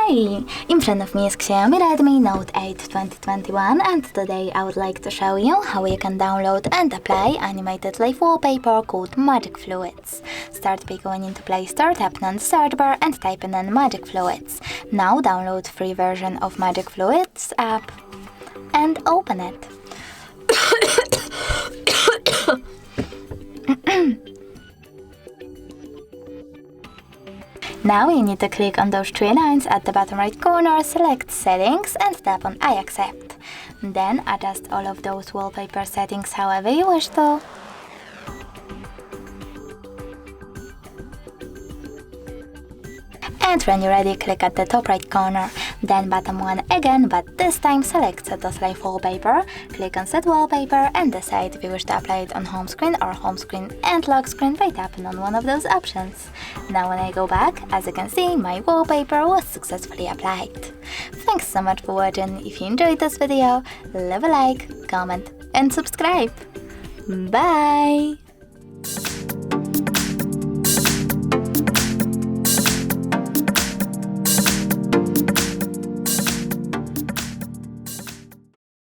Hi! In front of me is Xiaomi Redmi Note 8 2021, and today I would like to show you how you can download and apply animated live wallpaper called Magic Fluids. Start by going into Play Store, tap on the search bar and type in Magic Fluids. Now download free version of Magic Fluids app and open it. Now you need to click on those three lines at the bottom right corner, select Settings and tap on I accept. Then adjust all of those wallpaper settings however you wish to. And when you're ready, click at the top right corner, then bottom one again, but this time select Set as Live Wallpaper, click on Set Wallpaper and decide if you wish to apply it on home screen or home screen and lock screen by tapping on one of those options. Now when I go back, as you can see, my wallpaper was successfully applied. Thanks so much for watching. If you enjoyed this video, leave a like, comment and subscribe. Bye!